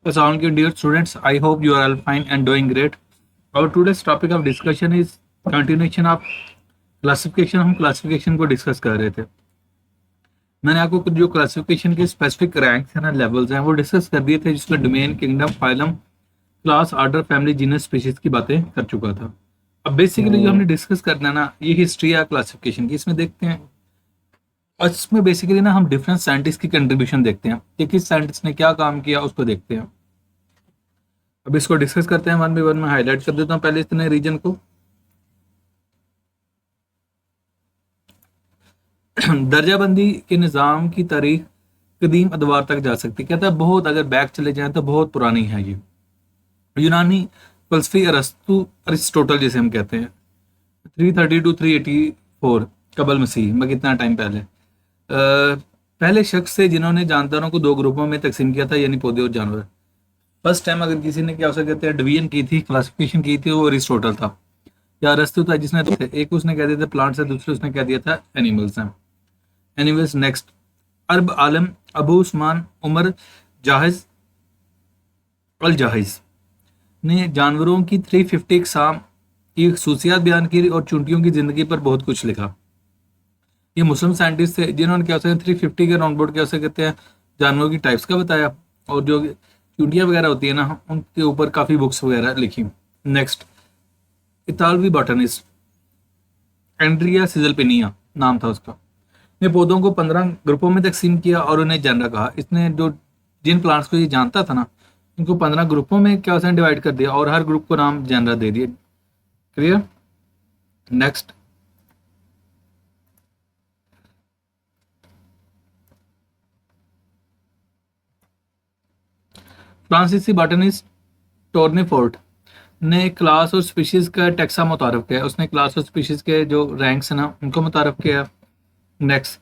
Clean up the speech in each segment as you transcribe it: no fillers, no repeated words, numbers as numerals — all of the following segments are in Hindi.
Assalamualaikum dear students, I hope you are all fine and doing great. Our today's topic of discussion is continuation of classification. हम classification को डिस्कस कर रहे थे. मैंने आपको कुछ जो क्लासिफिकेशन के स्पेसिफिक रैंक्स हैं ना, लेवल्स हैं, वो डिस्कस कर दिए थे, जिसमें domain, kingdom, phylum, class, order, family, genus, species की बातें कर चुका था. अब बेसिकली जो हमने डिस्कस करना है ना, ये हिस्ट्री है क्लासिफिकेशन की. इसमें देखते हैं, और इसमें बेसिकली ना हम डिफरेंट साइंटिस्ट की कंट्रीब्यूशन देखते हैं कि किस साइंटिस्ट ने क्या काम किया, उसको देखते हैं. अब इसको डिस्कस करते हैं वन बाय वन. में हाईलाइट कर देता हूँ पहले इतने रीजन को. दर्जाबंदी के निज़ाम की तारीख कदीम अदवार तक जा सकती है. कहता है बहुत, अगर बैक चले जाएं तो बहुत पुरानी है ये. यूनानी फलसफी अरिस्टोटल जिसे हम कहते हैं, 330 टू 384 कबल मसीह में, कितना टाइम पहले, पहले शख्स से जिन्होंने जानदारों को दो ग्रुपों में तकसीम किया था, यानी पौधे और जानवर. फर्स्ट टाइम अगर किसी ने क्या उसे कहते हैं डिवीजन की थी, क्लासिफिकेशन की थी, वो अरिस्टोटल था या अरस्तु था, जिसने एक उसने कह दिया था प्लांट्स है, दूसरे उसने कह दिया था एनिमल्स हैं. एनिमल्स. नेक्स्ट, अरब आलम अबू उस्मान उमर जाहिज अल जाहिज ने जानवरों की 350 इकसाम की खसूसियात बयान की और चूंटियों की जिंदगी पर बहुत कुछ लिखा. ये मुस्लिम साइंटिस्ट थे जिन्होंने क्या होता 350 के राउंड बोर्ड क्या उसे कहते हैं जानवरों की टाइप्स का बताया, और जो चूंटियां वगैरह होती है ना, उनके ऊपर काफ़ी बुक्स वगैरह लिखी. नेक्स्ट, इतालवी बॉटनिस्ट एंड्रिया सिजलपिनिया नाम था उसका, ने पौधों को 15 ग्रुपों में तकसीम किया और उन्हें जेनरा कहा. इसने जो जिन प्लांट्स को ये जानता था ना, इनको 15 ग्रुपों में क्या उसने डिवाइड कर दिया और हर ग्रुप को नाम जेनरा दे दिया. क्लियर. नेक्स्ट, फ्रांसीसी बॉटनिस्ट टोर्नेफोर्ट ने क्लास और स्पीशीज का टैक्सा मुतारफ किया. उसने क्लास और स्पीशीज के जो रैंक्स हैं ना, उनको मुतारफ किया. नेक्स्ट,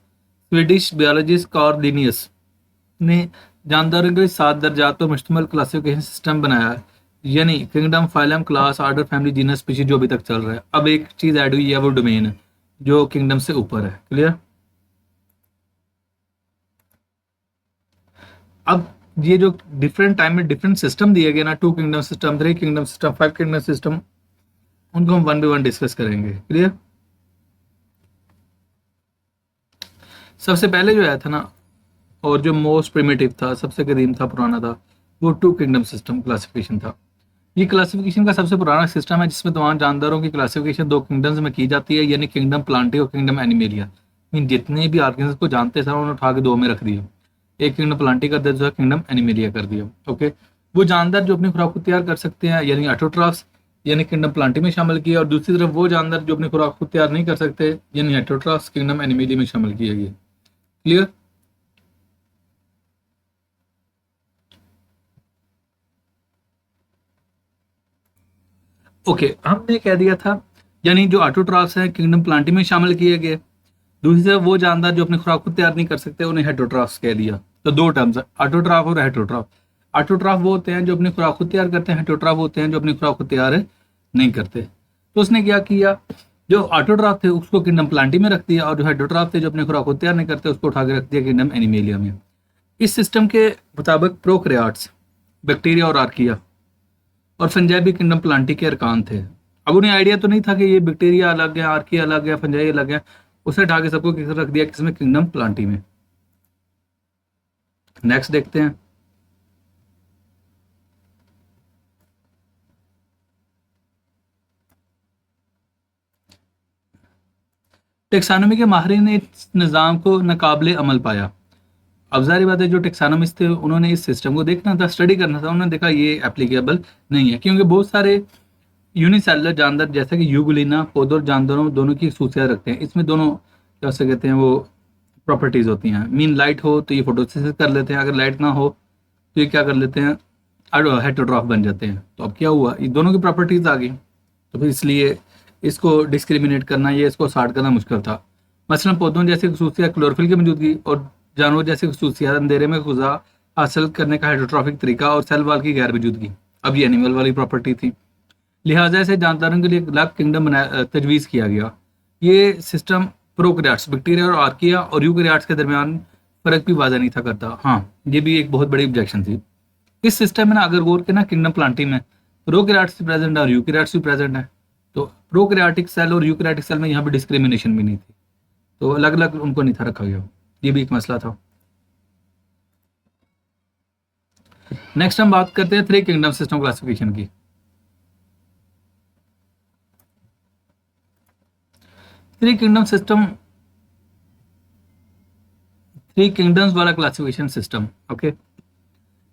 स्वीडिश बायोलॉजिस्ट कार्लिनियस ने जानदारों के 7 दर्जात पर मुश्तमिल क्लासिफिकेशन सिस्टम बनाया, यानी kingdom, phylum, class, order, family, genus, species, जो अभी तक चल रहा है. अब एक चीज ऐड हुई है, वो डोमेन है, जो किंगडम से ऊपर है. क्लियर. अब ये जो डिफरेंट टाइम में डिफरेंट सिस्टम दिए गए ना, 2 kingdom system, 3 kingdom system, 5 kingdom system, उनको हम वन बाय वन डिस्कस करेंगे. क्लियर. सबसे पहले जो आया था ना, और जो मोस्ट प्रिमिटिव था, सबसे कदीम था, पुराना था, वो 2 किंगडम सिस्टम क्लासिफिकेशन था. ये क्लासिफिकेशन का सबसे पुराना सिस्टम है, जिसमें तमाम जानदारों की क्लासिफिकेशन 2 किंगडम्स में की जाती है, यानी किंगडम प्लांटी और किंगडम एनिमेलिया. मीन जितने भी ऑर्गेनिज्म को जानते थे उन्होंने उठा के 2 में रख दिया. एक किंगडम प्लांटी कर दिया, दूसरा किंगडम एनिमेलिया कर दिया. ओके. वो जानदार जो अपनी खुराक को तैयार कर सकते हैं, यानी ऑटोट्रॉफ्स, यानी किंगडम प्लांटी में शामिल किया, और दूसरी तरफ वो जानदार जो अपनी खुराक को तैयार नहीं कर सकते, यानी हेटरोट्रॉफ्स, किंगडम एनिमेलिया में शामिल किए गए. क्लियर. ओके, हमने कह दिया था, यानी जो ऑटोट्रॉफ्स हैं किंगडम प्लांटी में शामिल किए गए. दूसरी तरफ वो जानदार जो अपनी खुराक को तैयार नहीं कर सकते, उन्हें हेटरोट्रॉफ्स कह दिया. तो 2 टर्म्स है, ऑटोट्रॉफ और हेटरोट्रॉफ. ऑटोट्रॉफ वो होते हैं जो अपनी खुराक को तैयार करते हैं, हेटरोट्रॉफ होते हैं जो अपनी खुराक को तैयार नहीं करते. तो उसने क्या किया, जो ऑटोट्रॉफ थे उसको किंगडम प्लांटी में रख दिया, और जो हेटरोट्रॉफ थे जो अपनी खुराक को तैयार नहीं करते, उसको उठा के रख दिया किंगडम एनिमेलिया में. इस सिस्टम के मुताबिक प्रोकैरियोट्स, बैक्टीरिया और आर्किया और फंजाई भी किंगडम प्लांटी के अरकान थे. अब उन्हें आइडिया तो नहीं था कि ये बैक्टीरिया अलग है, आर्किया अलग है, फंजाई अलग है. उसे ढाके सबको किस रख दिया, किसमें, किंगडम प्लांटी में. नेक्स्ट देखते हैं. टेक्सानोमी के माहिरीन ने इस निज़ाम को नाकाबिले अमल पाया. अब जारी बात है, जो टेक्सानोमिस्ट थे उन्होंने इस सिस्टम को देखना था, स्टडी करना था. उन्होंने देखा ये एप्लीकेबल नहीं है, क्योंकि बहुत सारे यूनिसेलुलर जानदार जैसे कि यूगुलिना पौधों और जानदारों दोनों की खसूसियात रखते हैं. इसमें दोनों क्या से कहते हैं, वो प्रॉपर्टीज होती हैं. मीन लाइट हो तो ये फोटोसिंथेसिस कर लेते हैं, अगर लाइट ना हो तो ये क्या कर लेते हैं, हेटरोट्रॉफ बन जाते हैं. तो अब क्या हुआ, ये दोनों की प्रॉपर्टीज आ गई. तो फिर इसलिए इसको डिस्क्रिमिनेट करना, ये इसको सार्ट करना मुश्किल था. मसलन पौधों जैसी खसूसियात क्लोरोफिल की मौजूदगी और जानवर जैसी खसूसियात अंधेरे में गुजा हासिल करने का हाइड्रोट्रॉफिक तरीका और सेल वाल की गैर मौजूदगी, अब ये एनिमल वाली प्रॉपर्टी थी. लिहाजा इसे जानदारों के लिए एक अलग किंगडम तजवीज़ किया गया. ये सिस्टम प्रोकैरियोट्स, बैक्टीरिया और आर्किया और यूकैरियोट्स के दरमियान फ़र्क भी वाज़ह नहीं था करता. हाँ, ये भी एक बहुत बड़ी ऑब्जेक्शन थी. इस सिस्टम में ना अगर गौर के ना किंगडम प्लांटी में प्रोकैरियोट्स प्रेजेंट है और यूकैरियोट्स भी प्रेजेंट है। तो प्रोकैरियोटिक सेल और यूकैरियोटिक सेल में यहाँ पे डिस्क्रिमिनेशन भी नहीं थी, तो अलग अलग उनको नहीं था रखा गया, ये भी एक मसला था। नेक्स्ट हम बात करते हैं थ्री किंगडम सिस्टम क्लासिफिकेशन की। Three kingdom system, three kingdoms वाला क्लासिफिकेशन सिस्टम। ओके,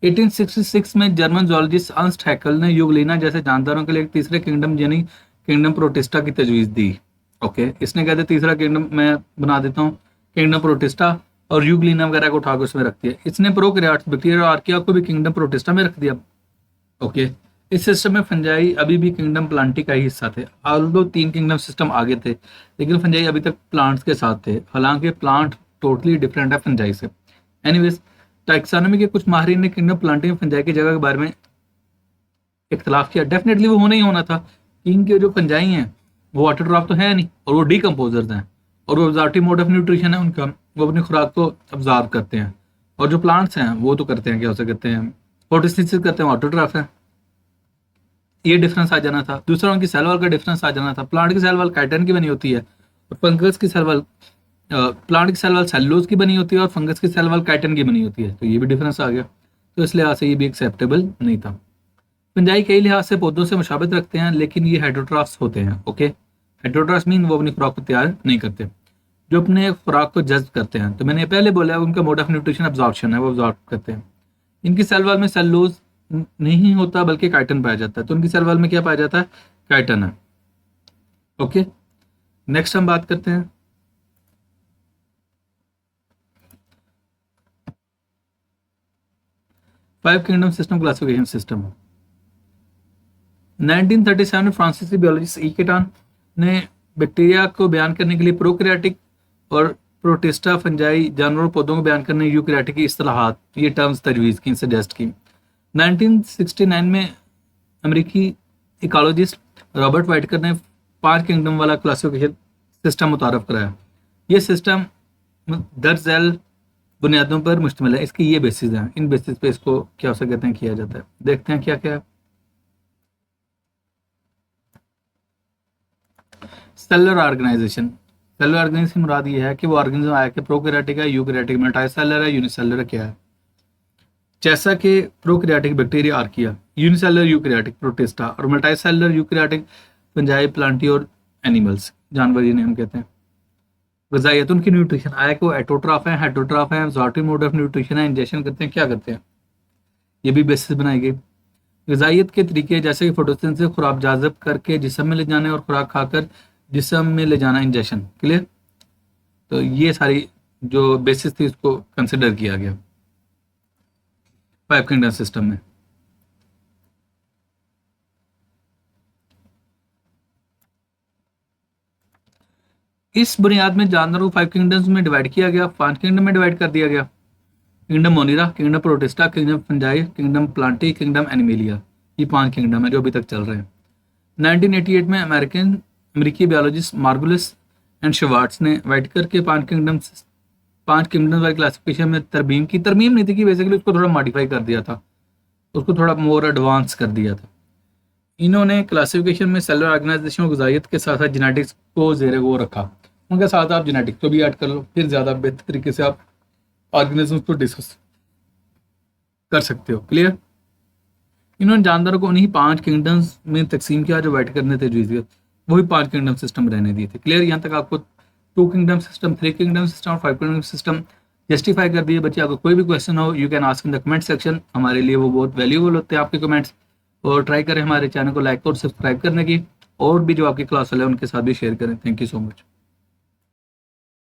1866 में जर्मन जूलॉजिस्ट अर्नस्ट हैकेल ने यूग्लिना जैसे जानदारों के लिए एक तीसरे किंगडम यानी किंगडम प्रोटिस्टा की तजवीज दी। ओके, इसने कहते तीसरा किंगडम मैं बना देता हूँ किंगडम प्रोटिस्टा, और यूग्लिना वगैरह को उठाकर उसमें रख दिया। इसने प्रोकैरियोट्स बैक्टीरिया और आर्किया को भी किंगडम प्रोटिस्टा में रख दिया। ओके, इस सिस्टम में फंजाई अभी भी किंगडम प्लांटी का ही हिस्सा थे। ऑल्दो तीन किंगडम सिस्टम आगे थे, लेकिन फंजाई अभी तक प्लांट्स के साथ थे, हालांकि प्लांट टोटली डिफरेंट है फंजाई से। एनीवेज, टैक्सोनॉमी के कुछ माहिरीन ने किंगडम प्लांटी में फंजाई की जगह के बारे में इख्तलाफ किया। डेफिनेटली वो होना ही होना था कि इनके जो फंजाई हैं वो ऑटोट्रॉफ तो है नहीं, और वो डिकम्पोजर्स हैं, और वो ऑब्जर्वेटिव मोड ऑफ न्यूट्रिशन है उनका, वो अपनी खुराक को ऑब्जर्व करते हैं। और जो प्लांट्स हैं वो तो करते हैं, क्या उसे कहते हैं, फोटोसिंथेसिस करते हैं, ऑटोट्रॉफ है। ये डिफरेंस आ जाना था। दूसरा उनकी सेल वॉल का डिफरेंस आ जाना था। प्लांट की सेल वॉल काइटिन की बनी होती है और फंगस की सेल वॉल, प्लांट की सेल वॉल सेलुलोज की बनी होती है और फंगस की सेल वॉल काइटिन की बनी होती है। तो ये भी डिफरेंस आ गया, तो इस लिहाज से ये भी एक्सेप्टेबल नहीं था। फंजाई कई लिहाज से पौधों से मुशाबत रखते हैं, लेकिन ये हेटेरोट्रॉफ्स होते हैं। ओके, हेटेरोट्रॉफ्स मीन वो अपनी खुराक को तैयार नहीं करते, जो अपने खुराक को जज्ब करते हैं। तो मैंने पहले बोला उनका मोड ऑफ न्यूट्रिशन अब्जॉर्प्शन है, वो अब्जॉर्ब करते हैं। इनकी सेल वॉल में सेलुलोज नहीं होता बल्कि काइटिन पाया जाता है, तो उनकी सेल वॉल में क्या पाया जाता है, काइटिन है। ओके, नेक्स्ट हम बात करते हैं five kingdom system classification system. 1937 में फ्रांसीसी बायोलॉजिस्ट ईकेटान ने बैक्टीरिया को बयान करने के लिए प्रोकैरियोटिक और प्रोटिस्टा फंजाई जानवरों और पौधों को बयान करने यूकैरियोटिक की इस्तेलाहात, ये टर्म्स तजवीज़ की, सजेस्ट की। 1969 में अमेरिकी इकोलॉजिस्ट रॉबर्ट वाइटकर ने 5 किंगडम वाला क्लासिफिकेशन सिस्टम मुतारफ कराया। ये सिस्टम दर्ज झैल बुनियादों पर मुश्तमिल है। इसकी ये बेसिस हैं, इन बेसिस पे इसको क्या उसे कहते हैं किया जाता है। देखते हैं क्या क्या है। Cellular organization. सेलुलर ऑर्गेनाइजेशन मुराद ये है कि वो ऑर्गेनिज्म आया कि प्रोकैरियोटिक है, यूकैरियोटिक, मल्टीसेलुलर है, यूनिसेलुलर क्या है। जैसा कि prokaryotic bacteria archaea, unicellular eukaryotic protista, और मल्टीसेलुलर यूकैरियोटिक फंजाई प्लांटी और एनिमल्स, जानवर जिन्हें हम कहते हैं। ग़िज़ाइयत उनकी न्यूट्रिशन आया कि वो एटोट्रॉफ है, हेटेरोट्रॉफ है, एब्जॉर्प्टिव मोड ऑफ न्यूट्रिशन है, इंजेक्शन करते हैं, क्या करते हैं, ये भी बेसिस बनाई गई। ग़िज़ाइयत के तरीके जैसे कि फोटोसिंथेसिस, खुराक जाज़ब करके जिस्म में ले जाने और खुराक खाकर जिस्म में ले जाना, इंजेक्शन। क्लियर, तो ये सारी जो बेसिस थी उसको कंसिडर किया गया फाइव किंगडम सिस्टम में। इस बुनियाद में जानवरों को 5 किंगडम्स में डिवाइड किया गया, 5 किंगडम में डिवाइड कर दिया गया। Kingdom Monera, kingdom Protista, kingdom Fungi, kingdom Plantae, kingdom Animalia, ये 5 किंगडम है जो अभी तक चल रहे हैं। 1988 में अमेरिकी बायोलॉजिस्ट मार्गुलिस एंड शवार्ट्स ने वाइटकर के 5 किंगडम्स वाली क्लासिफिकेशन में तरमीम नहीं थी कि बेसिकली उसको थोड़ा मॉडिफाई कर दिया था, उसको थोड़ा मोर एडवांस कर दिया था। इन्होंने क्लासिफिकेशन में सेलुलर ऑर्गेनाइजेशन और ग़िज़ाइयत के साथ साथ जेनेटिक्स को ज़ेरे गौर रखा। उनके साथ आप जेनेटिक्स को भी ऐड कर लो, फिर ज़्यादा बेहतर तरीके से आप ऑर्गेनिज्म को डिस्कस कर सकते हो। क्लियर, इन्होंने जानदारों को उन्हीं 5 किंगडम्स में तकसीम किया जो वाइटकर ने तजवीज़ किया, वही 5 किंगडम सिस्टम रहने दिए थे। क्लियर, यहाँ तक आपको 2 किंगडम सिस्टम, 3 किंगडम सिस्टम और 5 किंगडम सिस्टम जस्टिफाई कर दिए। बच्चे, आपको कोई भी क्वेश्चन हो you can ask in the comment section, हमारे लिए वो बहुत वैल्यूबल होते हैं आपके कमेंट्स। और ट्राई करें हमारे चैनल को लाइक और सब्सक्राइब करने की, और भी जो आपकी क्लास वाले हैं उनके साथ भी शेयर करें। Thank you so much.